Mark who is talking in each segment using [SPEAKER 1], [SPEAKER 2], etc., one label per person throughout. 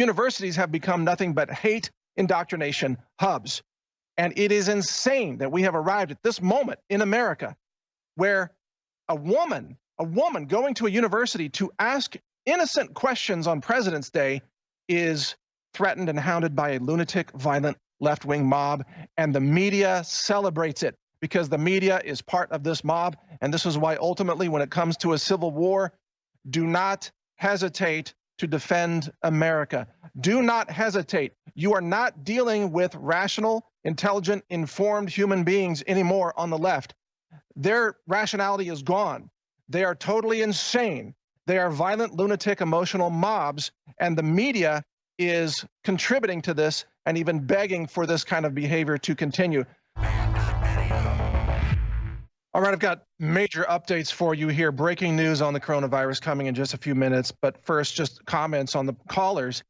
[SPEAKER 1] universities have become nothing but hate indoctrination hubs. And it is insane that we have arrived at this moment in America where a woman going to a university to ask innocent questions on President's Day is threatened and hounded by a lunatic, violent left-wing mob, and the media celebrates it because the media is part of this mob. And this is why ultimately, when it comes to a civil war, do not hesitate to defend America. Do not hesitate. You are not dealing with rational, intelligent, informed human beings anymore on the left. Their rationality is gone. They are totally insane. They are violent, lunatic, emotional mobs, and the media is contributing to this and even begging for this kind of behavior to continue. All right, I've got major updates for you here. Breaking news on the coronavirus coming in just a few minutes. But first, just comments on the callers.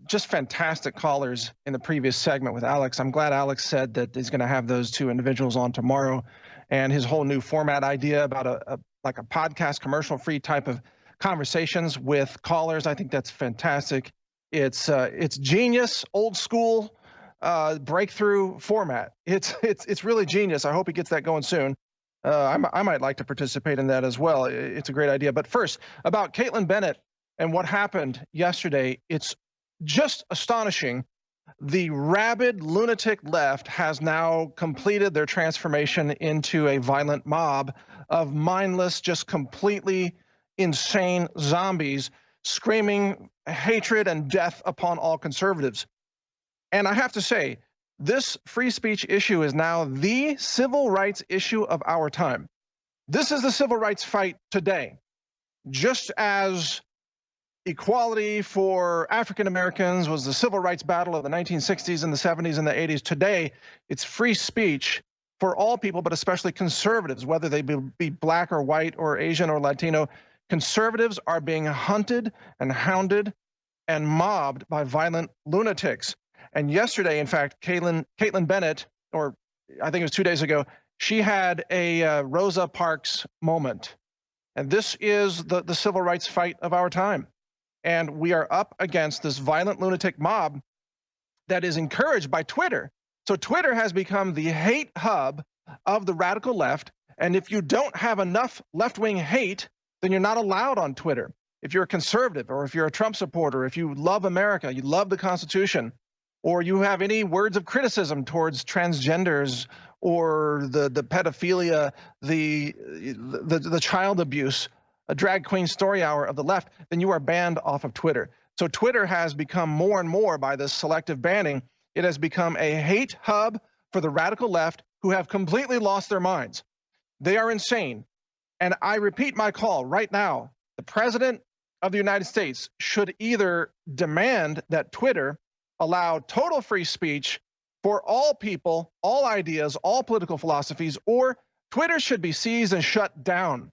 [SPEAKER 1] Just fantastic callers in the previous segment with Alex. I'm glad Alex said that he's going to have those two individuals on tomorrow, and his whole new format idea about a podcast, commercial-free type of conversations with callers. I think that's fantastic. It's genius, old school, breakthrough format. It's really genius. I hope he gets that going soon. I might like to participate in that as well. It's a great idea. But first, about Kaitlin Bennett and what happened yesterday, it's just astonishing. The rabid lunatic left has now completed their transformation into a violent mob of mindless, just completely insane zombies screaming hatred and death upon all conservatives. And I have to say, this free speech issue is now the civil rights issue of our time. This is the civil rights fight today. Just as equality for African Americans was the civil rights battle of the 1960s and the 70s and the 80s, today it's free speech for all people, but especially conservatives, whether they be black or white or Asian or Latino. Conservatives are being hunted and hounded and mobbed by violent lunatics. And yesterday, in fact, Kaitlin Bennett, or I think it was 2 days ago, she had a Rosa Parks moment. And this is the civil rights fight of our time. And we are up against this violent lunatic mob that is encouraged by Twitter. So Twitter has become the hate hub of the radical left. And if you don't have enough left-wing hate, then you're not allowed on Twitter. If you're a conservative, or if you're a Trump supporter, if you love America, you love the Constitution, or you have any words of criticism towards transgenders or the pedophilia, the child abuse, a drag queen story hour of the left, then you are banned off of Twitter. So Twitter has become more and more, by this selective banning, it has become a hate hub for the radical left who have completely lost their minds. They are insane. And I repeat my call right now. The president of the United States should either demand that Twitter allow total free speech for all people, all ideas, all political philosophies, or Twitter should be seized and shut down.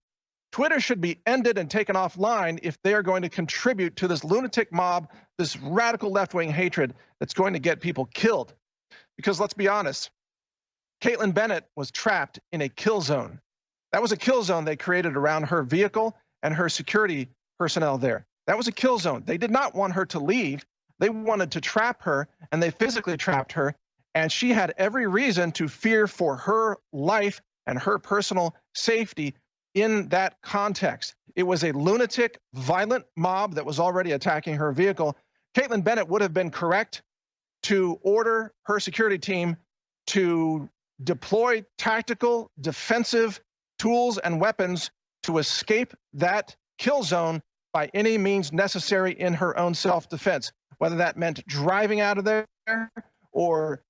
[SPEAKER 1] Twitter should be ended and taken offline if they are going to contribute to this lunatic mob, this radical left-wing hatred that's going to get people killed. Because let's be honest, Kaitlin Bennett was trapped in a kill zone. That was a kill zone they created around her vehicle and her security personnel there. That was a kill zone. They did not want her to leave. They wanted to trap her, and they physically trapped her. And she had every reason to fear for her life and her personal safety in that context. It was a lunatic, violent mob that was already attacking her vehicle. Kaitlin Bennett would have been correct to order her security team to deploy tactical, defensive tools and weapons to escape that kill zone by any means necessary in her own self-defense, whether that meant driving out of there or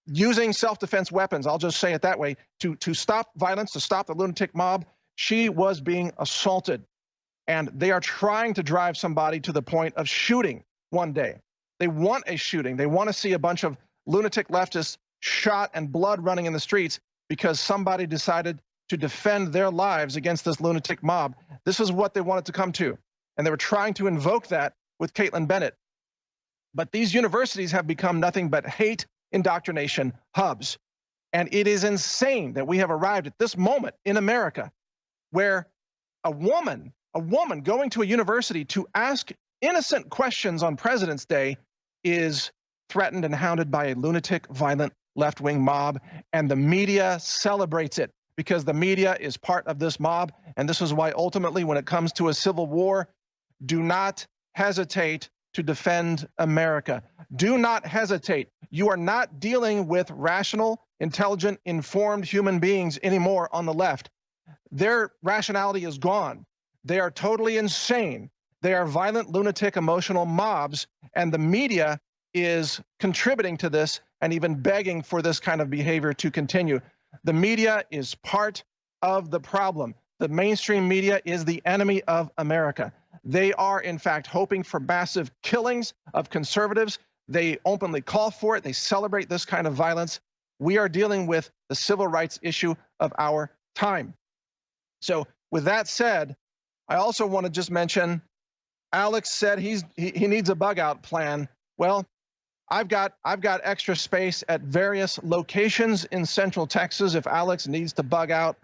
[SPEAKER 1] using self-defense weapons. I'll just say it that way, to stop violence, to stop the lunatic mob. She was being assaulted, and they are trying to drive somebody to the point of shooting one day. They want a shooting. They want to see a bunch of lunatic leftists shot and blood running in the streets because somebody decided to defend their lives against this lunatic mob. This is what they wanted to come to, and they were trying to invoke that with Kaitlin Bennett. But these universities have become nothing but hate indoctrination hubs. And it is insane that we have arrived at this moment in America where a woman going to a university to ask innocent questions on President's Day is threatened and hounded by a lunatic, violent left-wing mob, and the media celebrates it because the media is part of this mob. And this is why ultimately, when it comes to a civil war, do not hesitate to defend America. Do not hesitate. You are not dealing with rational, intelligent, informed human beings anymore on the left. Their rationality is gone. They are totally insane. They are violent, lunatic, emotional mobs, and the media is contributing to this and even begging for this kind of behavior to continue. The media is part of the problem. The mainstream media is the enemy of America. They are, in fact, hoping for massive killings of conservatives. They openly call for it. They celebrate this kind of violence. We are dealing with the civil rights issue of our time. So with that said, I also want to just mention, Alex said he needs a bug out plan. Well, I've got extra space at various locations in Central Texas. If Alex needs to bug out,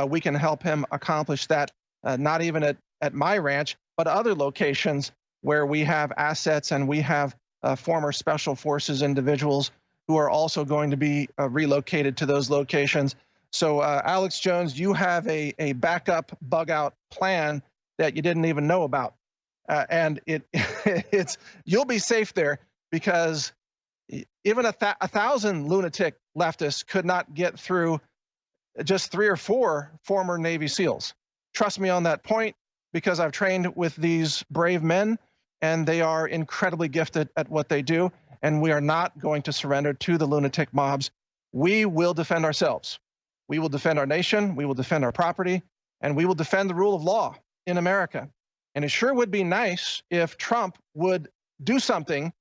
[SPEAKER 1] we can help him accomplish that. Not even at my ranch, but other locations where we have assets and we have former special forces individuals who are also going to be relocated to those locations. So Alex Jones, you have a backup bug out plan that you didn't even know about. And it's you'll be safe there because even a 1,000 lunatic leftists could not get through just 3 or 4 former Navy SEALs. Trust me on that point, because I've trained with these brave men and they are incredibly gifted at what they do. And we are not going to surrender to the lunatic mobs. We will defend ourselves. We will defend our nation. We will defend our property, and we will defend the rule of law in America. And it sure would be nice if Trump would do something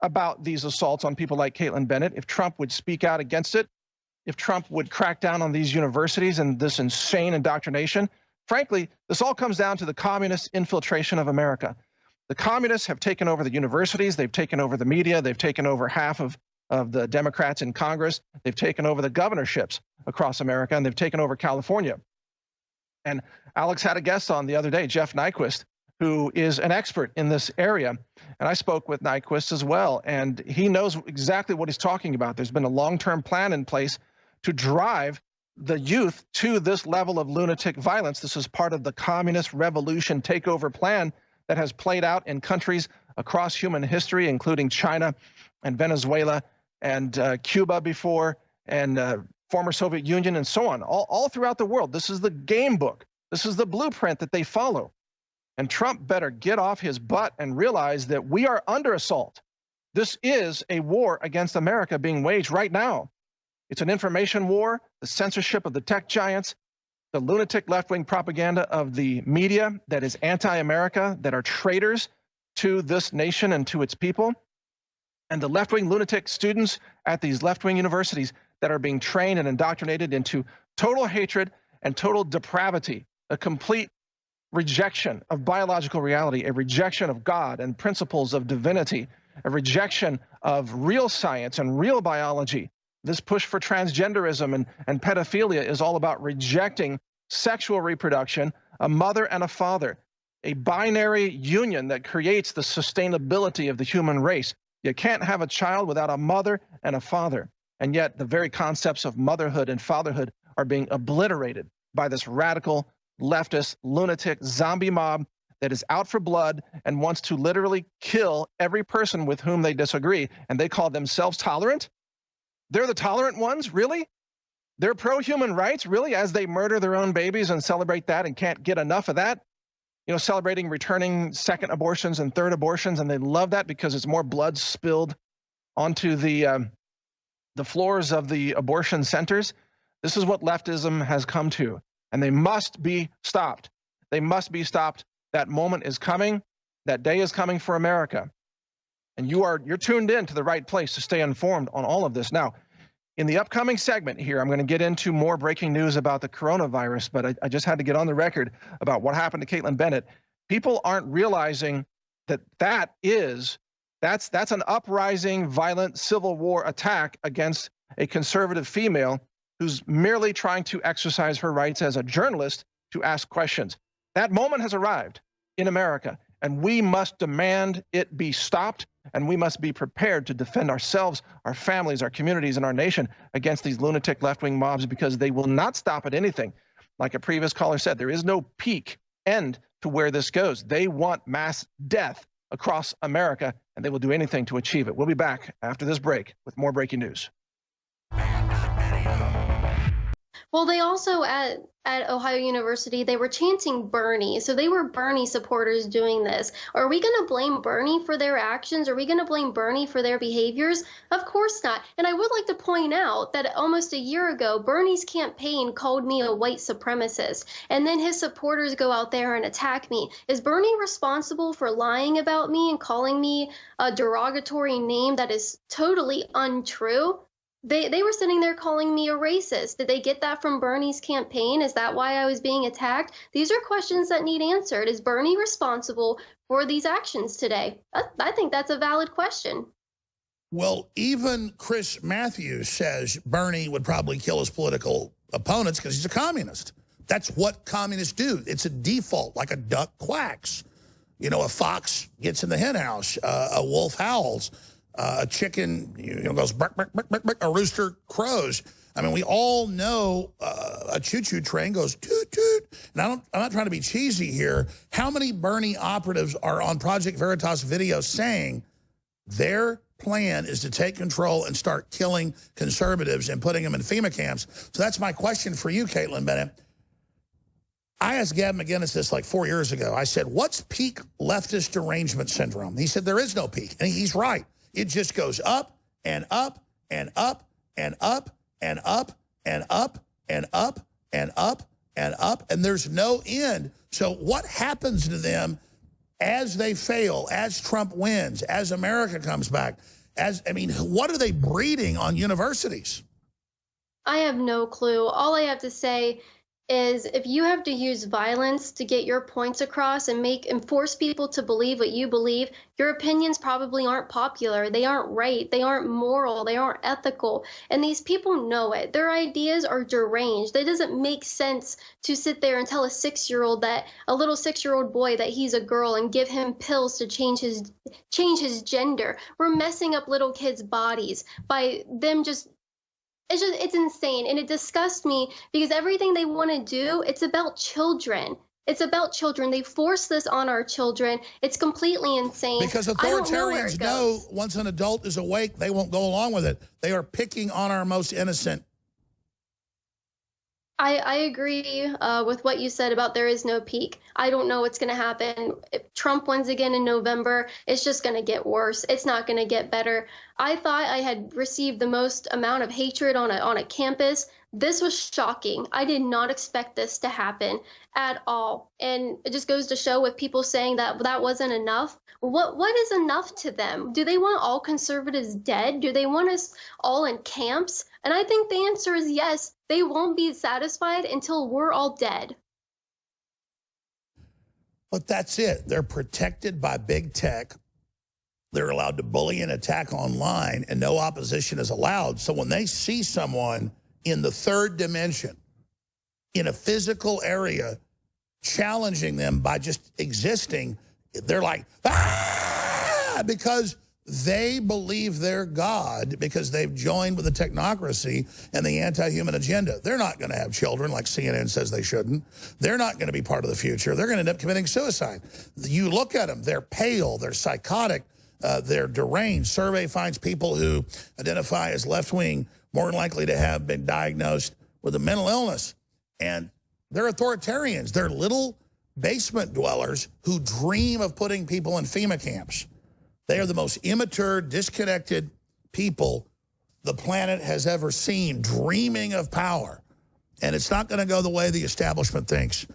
[SPEAKER 1] about these assaults on people like Kaitlin Bennett, if Trump would speak out against it, if Trump would crack down on these universities and this insane indoctrination. Frankly, this all comes down to the communist infiltration of America. The communists have taken over the universities, they've taken over the media, they've taken over half of the Democrats in Congress, they've taken over the governorships across America, and they've taken over California. And Alex had a guest on the other day, Jeff Nyquist, who is an expert in this area. And I spoke with Nyquist as well, and he knows exactly what he's talking about. There's been a long-term plan in place to drive the youth to this level of lunatic violence. This is part of the communist revolution takeover plan that has played out in countries across human history, including China and Venezuela and Cuba before, and former Soviet Union and so on, all throughout the world. This is the game book. This is the blueprint that they follow. And Trump better get off his butt and realize that we are under assault. This is a war against America being waged right now. It's an information war, the censorship of the tech giants, the lunatic left-wing propaganda of the media that is anti-America, that are traitors to this nation and to its people, and the left-wing lunatic students at these left-wing universities that are being trained and indoctrinated into total hatred and total depravity, a complete rejection of biological reality, a rejection of God and principles of divinity, a rejection of real science and real biology. This push for transgenderism and pedophilia is all about rejecting sexual reproduction, a mother and a father, a binary union that creates the sustainability of the human race. You can't have a child without a mother and a father. And yet the very concepts of motherhood and fatherhood are being obliterated by this radical, leftist, lunatic, zombie mob that is out for blood and wants to literally kill every person with whom they disagree. And they call themselves tolerant. They're the tolerant ones, really? They're pro-human rights, really, as they murder their own babies and celebrate that and can't get enough of that? You know, celebrating returning second abortions and third abortions, and they love that because it's more blood spilled onto the floors of the abortion centers. This is what leftism has come to, and they must be stopped. They must be stopped. That moment is coming. That day is coming for America. And you're tuned in to the right place to stay informed on all of this. Now, in the upcoming segment here, I'm going to get into more breaking news about the coronavirus, but I just had to get on the record about what happened to Kaitlin Bennett. People aren't realizing that that's an uprising, violent Civil War attack against a conservative female who's merely trying to exercise her rights as a journalist to ask questions. That moment has arrived in America, And we must demand it be stopped, and we must be prepared to defend ourselves, our families, our communities, and our nation against these lunatic left-wing mobs, because they will not stop at anything. Like a previous caller said, there is no peak end to where this goes. They want mass death across America, and they will do anything to achieve it. We'll be back after this break with more breaking news.
[SPEAKER 2] Well, they also at Ohio University, they were chanting Bernie. So they were Bernie supporters doing this. Are we going to blame Bernie for their actions? Are we going to blame Bernie for their behaviors? Of course not. And I would like to point out that almost a year ago, Bernie's campaign called me a white supremacist. And then his supporters go out there and attack me. Is Bernie responsible for lying about me and calling me a derogatory name that is totally untrue? They were sitting there calling me a racist. Did they get that from Bernie's campaign? Is that why I was being attacked? These are questions that need answered. Is Bernie responsible for these actions today? I think that's a valid question.
[SPEAKER 3] Well, even Chris Matthews says Bernie would probably kill his political opponents because he's a communist. That's what communists do. It's a default, like a duck quacks. You know, a fox gets in the hen house, a wolf howls. A chicken goes bark, bark, bark, bark, bark, a rooster crows. I mean, we all know a choo-choo train goes toot, toot. And I'm not trying to be cheesy here. How many Bernie operatives are on Project Veritas video saying their plan is to take control and start killing conservatives and putting them in FEMA camps? So that's my question for you, Kaitlin Bennett. I asked Gavin McInnes this like 4 years ago. I said, what's peak leftist derangement syndrome? He said, there is no peak. And he's right. It just goes up and up and up and up and up and up and up and up and up, and there's no end. So what happens to them as they fail, as Trump wins, as America comes back? What are they breeding on universities?
[SPEAKER 2] I have no clue. All I have to say is if you have to use violence to get your points across and force people to believe what you believe, your opinions probably aren't popular. They aren't right. They aren't moral. They aren't ethical. And these people know it. Their ideas are deranged. It doesn't make sense to sit there and tell a little 6-year-old boy that he's a girl and give him pills to change his gender. We're messing up little kids' bodies by them just it's insane, and it disgusts me because everything they want to do, it's about children. It's about children. They force this on our children. It's completely insane.
[SPEAKER 3] Because authoritarians know once an adult is awake, they won't go along with it. They are picking on our most innocent.
[SPEAKER 2] I agree with what you said about there is no peak. I don't know what's going to happen. If Trump wins again in November, it's just going to get worse. It's not going to get better. I thought I had received the most amount of hatred on a campus. This was shocking. I did not expect this to happen at all. And it just goes to show with people saying that that wasn't enough. What is enough to them? Do they want all conservatives dead? Do they want us all in camps? And I think the answer is yes. They won't be satisfied until we're all dead.
[SPEAKER 3] But that's it. They're protected by big tech. They're allowed to bully and attack online, and no opposition is allowed. So when they see someone in the third dimension, in a physical area, challenging them by just existing, they're like, ah! Because they believe they're God, because they've joined with the technocracy and the anti-human agenda. They're not going to have children like CNN says they shouldn't. They're not going to be part of the future. They're going to end up committing suicide. You look at them, they're pale, they're psychotic, they're deranged. Survey finds people who identify as left-wing more likely to have been diagnosed with a mental illness. And they're authoritarians. They're little basement dwellers who dream of putting people in FEMA camps. They are the most immature, disconnected people the planet has ever seen, dreaming of power. And it's not going to go the way the establishment thinks.